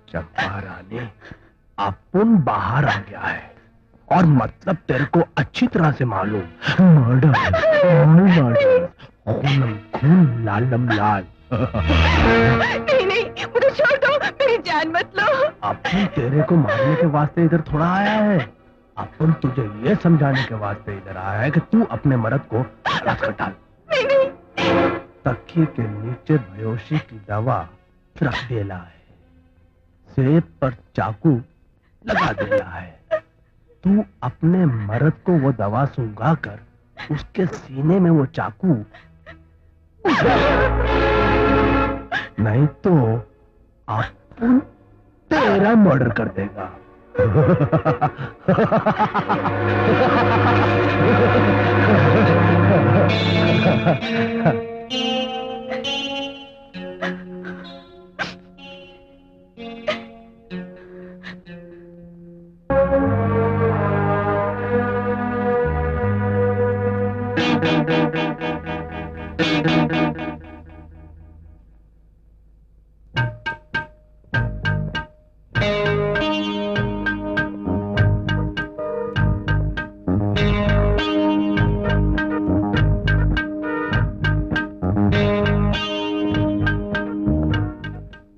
चंपा रानी, अपन बाहर आ गया है और मतलब तेरे को अच्छी तरह से मालूम, मर्डर, खूनम खून, लालम लाल। नहीं नहीं, मुझे छोड़ दो, मेरी जान मत लो। अपन तेरे को मारने के वास्ते इधर थोड़ा आया है, अपन तुझे ये समझाने के वास्ते इधर आया है कि तू अपने मर्द को रात कर डाल। नहीं नहीं। तकिए के नीचे बेहोशी की दवा रख देला है, सेब पर चाकू लगा देला है। तू अपने मर्द को वो दवा सूंघा कर उसके सीने में वो चाकू, नहीं तो अपन तेरा मर्डर कर देगा।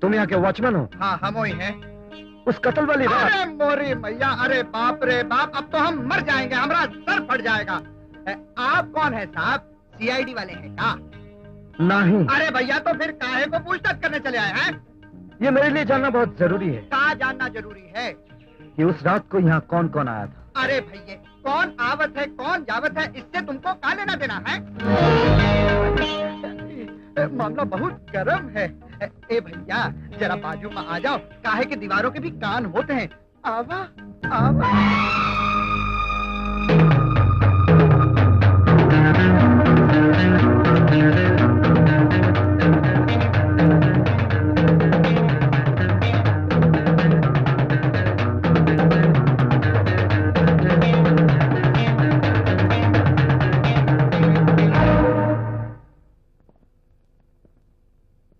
तुम यहाँ के वॉचमैन हो? हाँ, हम वही हैं। उस कत्ल वाली रात? अरे मोरी मैया, अरे बाप रे बाप, अब तो हम मर जाएंगे, हमारा सर फट जाएगा। आप कौन है साहब? सीआईडी वाले हैं क्या? नहीं। अरे भैया, तो फिर काहे को पूछताछ करने चले आए हैं? ये मेरे लिए जानना बहुत जरूरी है। क्या जानना जरूरी है? कि उस रात को यहाँ कौन कौन आया था? अरे भैया, कौन आवत है कौन जावत है, इससे तुमको क्या लेना देना है? मामला बहुत गर्म है। ए भैया, जरा बाजू में आ जाओ, काहे के दीवारों के भी कान होते हैं। आवा आवा।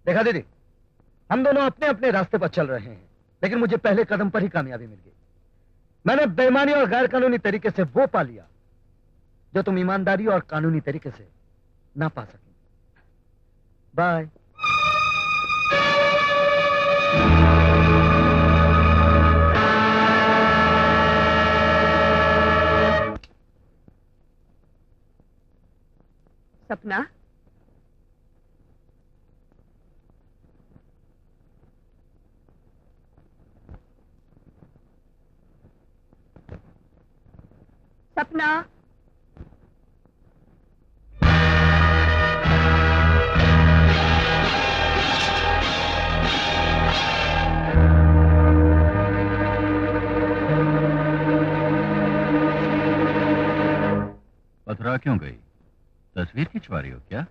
देखा दीदी, हम दोनों अपने अपने रास्ते पर चल रहे हैं, लेकिन मुझे पहले कदम पर ही कामयाबी मिल गई। मैंने बेईमानी और गैर कानूनी तरीके से वो पा लिया जो तुम ईमानदारी और कानूनी तरीके से ना पा सके। बाय। सपना, सपना, पथरा क्यों गई? तस्वीर खिंचवा रही हो क्या?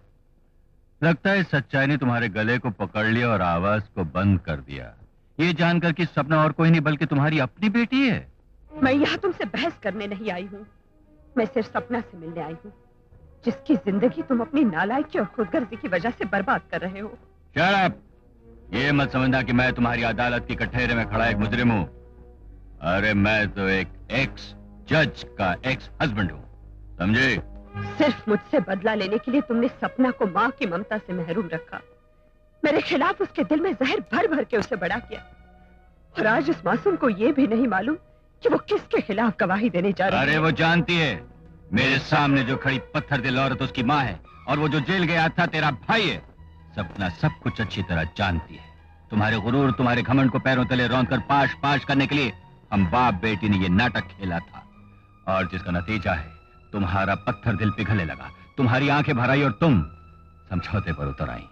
लगता है सच्चाई ने तुम्हारे गले को पकड़ लिया और आवाज को बंद कर दिया, ये जानकर कि सपना और कोई नहीं बल्कि तुम्हारी अपनी बेटी है। मैं यहाँ तुमसे बहस करने नहीं आई हूँ, मैं सिर्फ सपना से मिलने आई हूँ, जिसकी जिंदगी तुम अपनी नालायकी और खुदगर्जी की वजह से बर्बाद कर रहे हो। Shut up! ये मत समझना कि मैं तुम्हारी अदालत की कटघरे में खड़ा एक मुजरिम हूँ। अरे मैं तो एक एक्स जज का एक्स हस्बैंड हूँ, समझे? सिर्फ मुझसे बदला लेने के लिए तुमने सपना को माँ की ममता से महरूम रखा, मेरे खिलाफ उसके दिल में जहर भर भर के उसे बड़ा किया, और आज उस मासूम को ये भी नहीं मालूम कि वो किसके खिलाफ गवाही देने जा रही है। अरे वो जानती है, मेरे सामने जो खड़ी पत्थर दिल औरत उसकी माँ है, और वो जो जेल गया था तेरा भाई है। सपना सब कुछ अच्छी तरह जानती है। तुम्हारे गुरूर, तुम्हारे घमंड को पैरों तले रौंद कर पाश पाश करने के लिए हम बाप बेटी ने ये नाटक खेला था, और जिसका नतीजा है तुम्हारा पत्थर दिल पिघलने लगा, तुम्हारी आंखें भर आई और तुम समझौते पर उतर आई।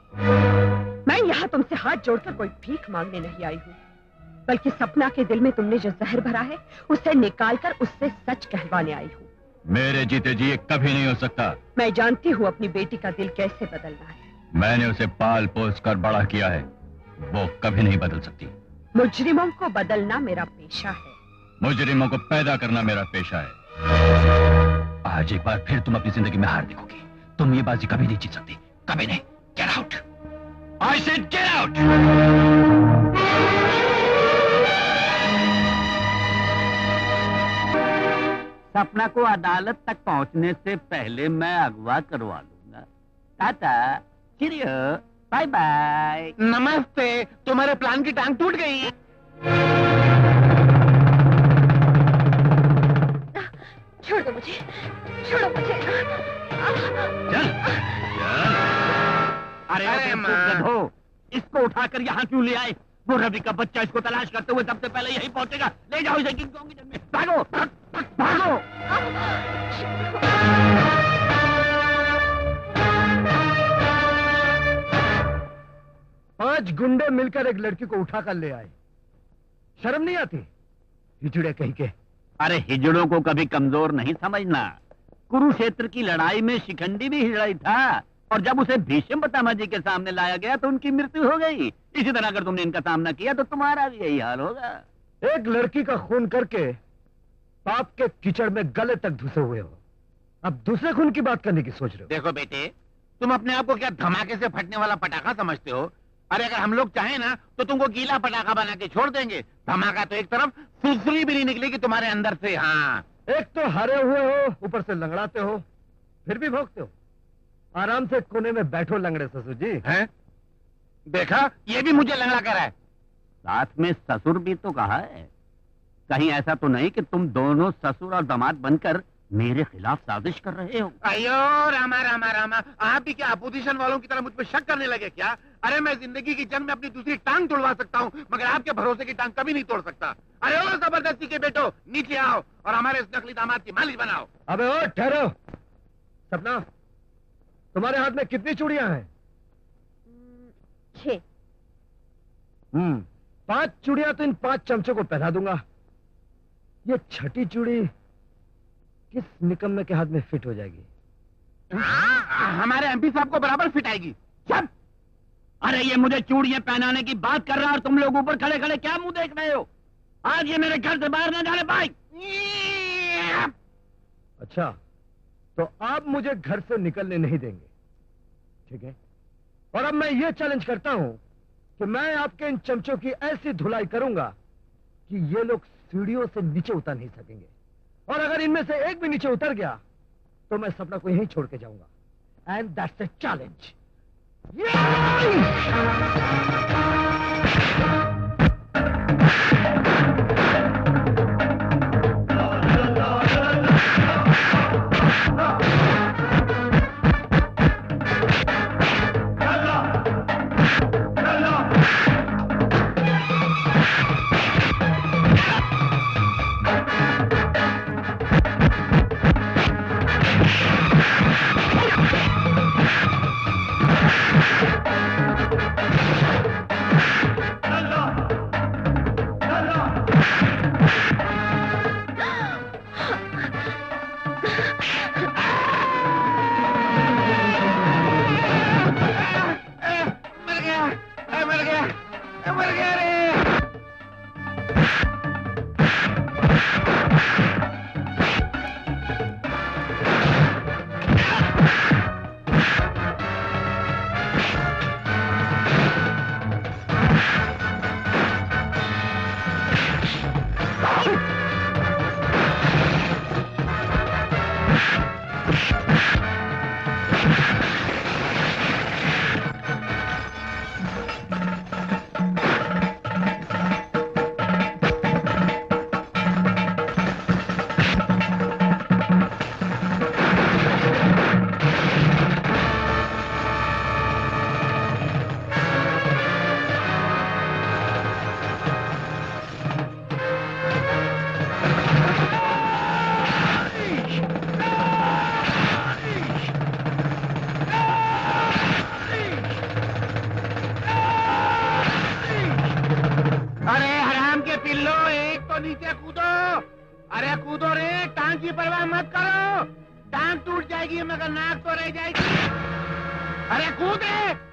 मैं यहाँ तुमसे हाथ जोड़कर कोई भीख मांगने नहीं आई हूँ, बल्कि सपना के दिल में तुमने जो जहर भरा है उसे निकालकर उससे सच कहवाने आई हूँ। मेरे जीते जी ये कभी नहीं हो सकता। मैं जानती हूँ अपनी बेटी का दिल कैसे बदलना है। मैंने उसे पाल पोस कर बड़ा किया है, वो कभी नहीं बदल सकती। मुजरिमों को बदलना मेरा पेशा है। मुजरिमों को पैदा करना मेरा पेशा है। आज एक बार फिर तुम अपनी जिंदगी में हार देखोगी। तुम ये बाजी कभी नहीं जीत सकती, कभी नहीं। Get out. I said get out! सपना को अदालत तक पहुंचने से पहले मैं अगवा करवा लूंगा। Tata, cheerio, bye bye. नमस्ते। तुम्हारे प्लान की टांग टूट गई। छोड़ दो मुझे, छोड़ो मुझे। चल चल। अरे गधो, इसको उठाकर यहाँ क्यों ले आए? वो रवि का बच्चा इसको तलाश करते हुए सबसे पहले यही पहुंचेगा। ले जाओ इसे किंग कोंग किचन में। भागो भागो। पांच गुंडे मिलकर एक लड़की को उठाकर ले आए। शर्म नहीं आती? हिजड़े कहीं के। अरे हिजड़ों को कभी कमजोर नहीं समझना। कुरुक्षेत्र की लड़ाई में शिखंडी भी हिजड़ा ही था, और जब उसे भीष्म पितामह जी के सामने लाया गया तो उनकी मृत्यु हो गई। इसी तरह अगर तुमने इनका सामना किया तो तुम्हारा भी यही हाल होगा। एक लड़की का खून करके पाप के कीचड़ में गले तक धुसे हुए हो, अब दूसरे खून की बात करने की सोच रहे हो? देखो बेटे, तुम अपने आप को क्या धमाके से फटने वाला पटाखा समझते हो? अरे अगर हम लोग चाहें ना तो तुमको गीला पटाखा बना के छोड़ देंगे। धमाका तो एक तरफ, फुसरी भी नहीं निकलेगी तुम्हारे अंदर से। हाँ, एक तो हारे हुए हो, ऊपर से लंगड़ाते हो, फिर भी भोगते हो। आराम से कोने में बैठो लंगड़े ससुर जी। हैं? देखा, ये भी मुझे लंगड़ा कर रहा है। साथ में ससुर भी तो कहा है। कहीं ऐसा तो नहीं कि तुम दोनों ससुर और दामाद बनकर मेरे खिलाफ साजिश कर रहे हो? अयो रामा रामा रामा, आप भी क्या अपोजिशन वालों की तरह मुझ पर शक करने लगे क्या? अरे मैं जिंदगी की जंग में अपनी दूसरी टांग तोड़वा सकता हूँ, मगर आपके भरोसे की टांग कभी नहीं तोड़ सकता। अरे ओ जबरदस्ती के बेटो, नीचे आओ और हमारे इस नकली दामाद की मालिश बनाओ। अबे ओ ठहरो। सपना, तुम्हारे हाथ में कितनी चूड़ियां हैं? 6। 5 चूड़ियां तो इन 5 चमचों को पहना दूंगा। ये छठी चूड़ी किस निकम्मे के हाथ में फिट हो जाएगी? हमारे एमपी साहब को बराबर फिट आएगी। चुप! अरे ये मुझे चूड़ियां पहनाने की बात कर रहा है और तुम लोग ऊपर खड़े खड़े क्या मुंह देख रहे हो? आज ये मेरे घर से बाहर न जाने पाए। अच्छा, तो आप मुझे घर से निकलने नहीं देंगे, ठीक है? और अब मैं ये चैलेंज करता हूं कि मैं आपके इन चमचों की ऐसी धुलाई करूंगा कि ये लोग सीढ़ियों से नीचे उतर नहीं सकेंगे, और अगर इनमें से एक भी नीचे उतर गया तो मैं सपना को यहीं छोड़ के जाऊंगा। And that's a challenge. नीचे कूदो। अरे कूदो रे, टांग की परवाह मत करो। टांग टूट जाएगी मगर नाक तो रह जाएगी। अरे कूद रे।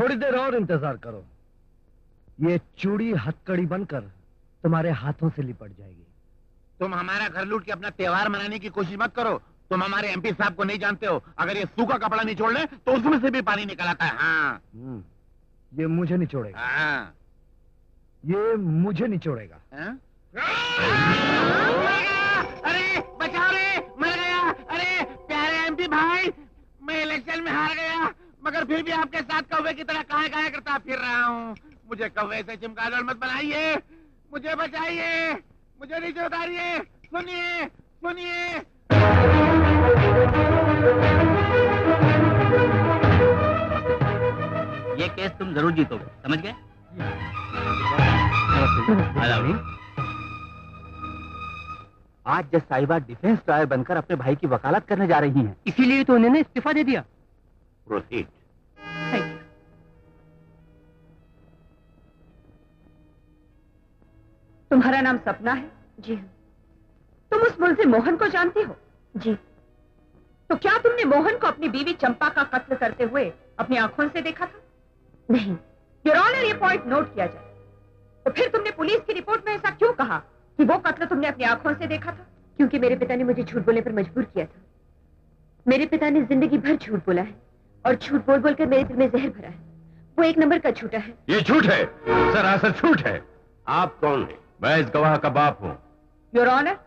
थोड़ी देर और इंतजार करो, ये चूड़ी हथकड़ी बनकर तुम्हारे हाथों से लिपट जाएगी। तुम हमारा घर लूट के अपना त्योहार मनाने की कोशिश मत करो। तुम हमारे एमपी साहब को नहीं जानते हो। अगर ये सूखा कपड़ा नहीं छोड़ ले तो उसमें से भी पानी निकल आता है। हाँ ये मुझे नहीं छोड़ेगा। हाँ। ये मुझे नहीं छोड़ेगा। हाँ? अरे बचाओ रे, मर गया। अरे प्यारे एमपी भाई, मैं इलेक्शन में हार गया, मगर फिर भी आपके साथ कौवे की तरह काया करता फिर रहा हूँ। मुझे कौवे से चमगादड़ मत बनाइए, मुझे बचाइए, मुझे नीचे उतारिए। सुनिए सुनिए। ये केस तुम जरूर जीतोगे, समझ गए? आज जज साहिबा डिफेंस लॉयर बनकर अपने भाई की वकालत करने जा रही हैं, इसीलिए तो उन्होंने इस्तीफा दे दिया। प्रोसीड। तुम्हारा नाम सपना है? जी हाँ। तुम उस मुलजिम मोहन को जानती हो? जी। तो क्या तुमने मोहन को अपनी बीवी चंपा का कत्ल करते हुए अपनी आंखों से देखा था? नहीं। योर ऑनर, ये पॉइंट नोट किया जाए। तो फिर तुमने पुलिस की रिपोर्ट में ऐसा क्यों कहा कि वो कत्ल तुमने अपनी आंखों से देखा था? क्योंकि मेरे पिता ने मुझे झूठ बोलने पर मजबूर किया था। मेरे पिता ने जिंदगी भर झूठ बोला है और झूठ बोल बोलकर मेरे दिल में जहर भरा है। वो एक नंबर का झूठा है। ये झूठ है, सरासर झूठ है। आप कौन है? मैं इस गवाह का बाप हूँ। योर ऑनर,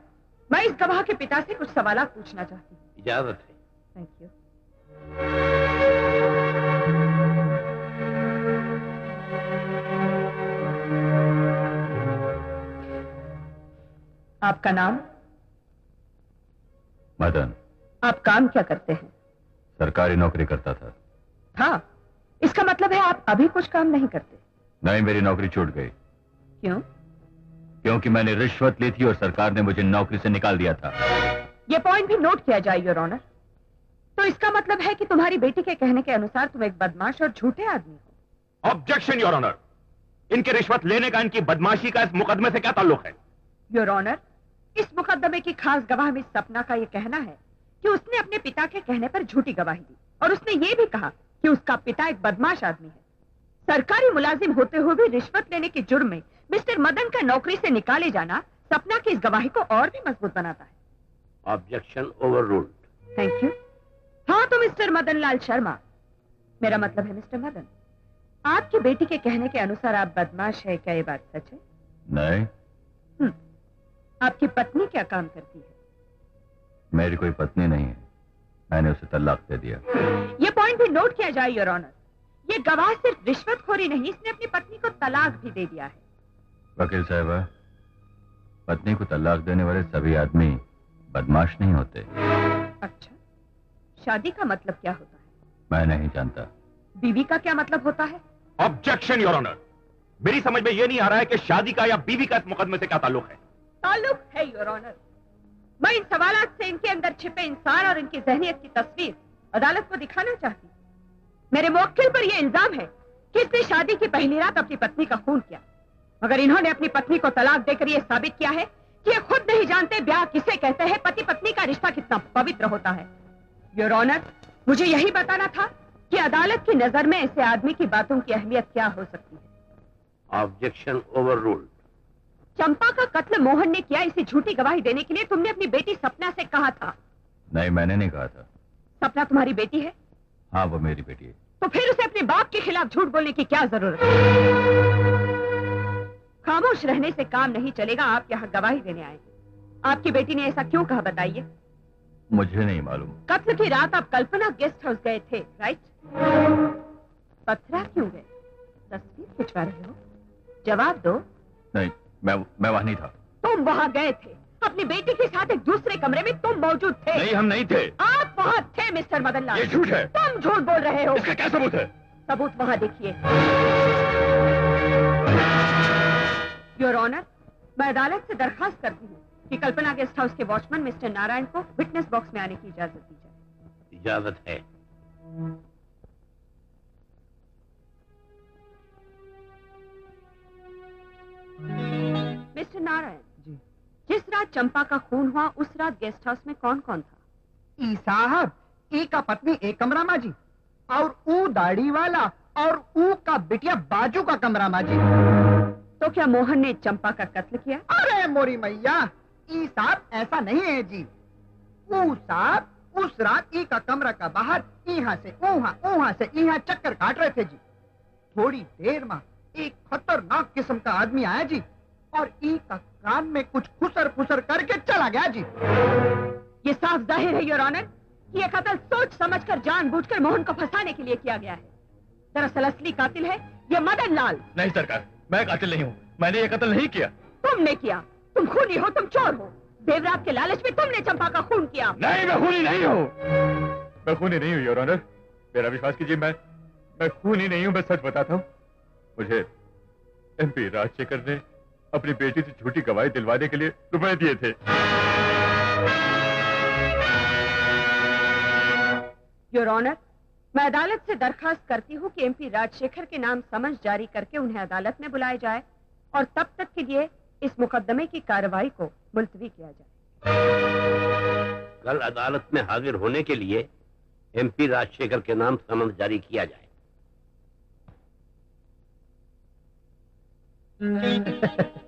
मैं इस गवाह के पिता से कुछ सवाल पूछना चाहती हूँ। इजाजत है। Thank you. आपका नाम? मदन। आप काम क्या करते हैं? सरकारी नौकरी करता था। हाँ, इसका मतलब है आप अभी कुछ काम नहीं करते? नहीं, मेरी नौकरी छूट गई। क्यों? क्योंकि मैंने रिश्वत ली थी और सरकार ने मुझे नौकरी से निकाल दिया था। यह पॉइंट भी नोट किया जाए योर ऑनर। तो इसका मतलब है कि तुम्हारी बेटी के कहने के अनुसार तुम एक बदमाश और झूठे आदमी हो। Objection your honour. इनके रिश्वत लेने का, इनकी बदमाशी का इस मुकदमे से क्या ताल्लुक है? योर ऑनर, इस मुकदमे की खास गवाह मिस सपना का यह कहना है कि उसने अपने पिता के कहने पर झूठी गवाही दी और उसने ये भी कहा कि उसका पिता एक बदमाश आदमी है। सरकारी मुलाजिम होते हुए भी रिश्वत लेने के जुर्म में मिस्टर मदन का नौकरी से निकाले जाना सपना की इस गवाही को और भी मजबूत बनाता है। Objection overruled. Thank you. हाँ तो मिस्टर मदन लाल शर्मा, मेरा मतलब है मिस्टर मदन, आपकी बेटी के कहने के अनुसार आप बदमाश है, क्या ये बात सच है? नहीं। आपकी पत्नी क्या काम करती है? मेरी कोई पत्नी नहीं है, मैंने उसे तलाक दे दिया। ये पॉइंट भी नोट किया जाए योर ऑनर। ये गवाह सिर्फ रिश्वतखोरी नहीं, इसने अपनी पत्नी को तलाक भी दे दिया है। वकील साहबा, पत्नी को तलाक देने वाले सभी आदमी बदमाश नहीं होते। अच्छा, शादी का मतलब क्या होता है? मैं नहीं जानता। बीवी का क्या मतलब होता है? Objection your honour. मेरी समझ में यह नहीं आ रहा है कि शादी का या बीवी का इस मुकदमे से क्या ताल्लुक है। ताल्लुक है योर ऑनर। मैं इन सवालों से इनके अंदर छिपे इंसान और इनकी जहनियत की तस्वीर अदालत को दिखाना चाहती। मेरे मुवक्किल पर यह इल्जाम है कि इसने शादी की पहली रात अपनी पत्नी का खून किया, मगर इन्होंने अपनी पत्नी को तलाक देकर यह साबित किया है कि ये खुद नहीं जानते ब्याह किसे कहते हैं, पति पत्नी का रिश्ता कितना पवित्र होता है। योर ऑनर, मुझे यही बताना था कि अदालत की नजर में ऐसे आदमी की बातों की अहमियत क्या हो सकती है। Objection overruled. चंपा का कत्ल मोहन ने किया, इसे झूठी गवाही देने के लिए तुमने अपनी बेटी सपना से कहा था। नहीं, मैंने नहीं कहा था। सपना तुम्हारी बेटी है? हाँ, वो मेरी बेटी है। तो फिर उसे अपने बाप के खिलाफ झूठ बोलने की क्या जरूरत है? खामोश रहने से काम नहीं चलेगा, आप यहाँ गवाही देने आए। आपकी बेटी ने ऐसा क्यों कहा, बताइए। मुझे नहीं मालूम। कत्ल की रात आप कल्पना गेस्ट हाउस गए थे, राइट? पथरा क्यों गए? तस्वीर खिंचवा रहे हो, जवाब दो। नहीं, मैं वहां नहीं था। तुम वहां गए थे, अपनी बेटी के साथ एक दूसरे कमरे में तुम मौजूद थे। नहीं, हम नहीं थे। आप वहां थे मिस्टर मदन लाल। ये झूठ है। तुम झूठ बोल रहे हो। इसका क्या सबूत है? सबूत वहां देखिए। योर ऑनर, मैं अदालत से दरखास्त करती हूँ कि कल्पना गेस्ट हाउस के वॉचमैन मिस्टर नारायण को विटनेस बॉक्स में आने की इजाजत दी जाए। इजाजत है। मिस्टर नारायण जी, जिस रात चंपा का खून हुआ उस रात गेस्ट हाउस में कौन कौन था? ई साहब, ई का पत्नी एक कमरा में जी, और ऊ दाढ़ी वाला और ऊ का बिटिया बाजू का कमरा माँ जी। तो क्या मोहन ने चंपा का कत्ल किया? अरे मोरी मैया, ई साहब ऐसा नहीं है जी। ऊ साहब उस रात ई का कमरा का बाहर यहाँ से वहाँ से यहाँ चक्कर काट रहे थे जी। थोड़ी देर में एक खतरनाक किस्म का आदमी आया जी और ई का कान में कुछ खुसर फुसर करके चला गया जी। ये साफ जाहिर है योर ऑनर कि ये कत्ल सोच समझकर जानबूझकर मोहन को फंसाने के लिए किया गया है। दरअसल असली कातिल है ये मदन लाल। नहीं सरकार, मैं कातिल नहीं हूँ, मैंने ये कत्ल नहीं किया। तुमने किया, तुम खूनी हो, तुम चोर हो। देवरात के लालच में तुमने चंपा का खून किया। नहीं, मैं खूनी नहीं हूँ, मैं खूनी नहीं हूँ योर ऑनर, मेरा विश्वास कीजिए, मैं खूनी नहीं हूँ, मैं सच बताता हूँ। मुझे MP राजशेखर ने अपनी बेटी से झूठी गवाही दिलवाने के लिए रुपए दिए थे। योर ऑनर, मैं अदालत से दरखास्त करती हूँ कि MP राजशेखर के नाम समन जारी करके उन्हें अदालत में बुलाया जाए और तब तक के लिए इस मुकदमे की कार्रवाई को मुलतवी किया जाए। कल अदालत में हाजिर होने के लिए MP राजशेखर के नाम समन जारी किया जाए। Mm-hmm.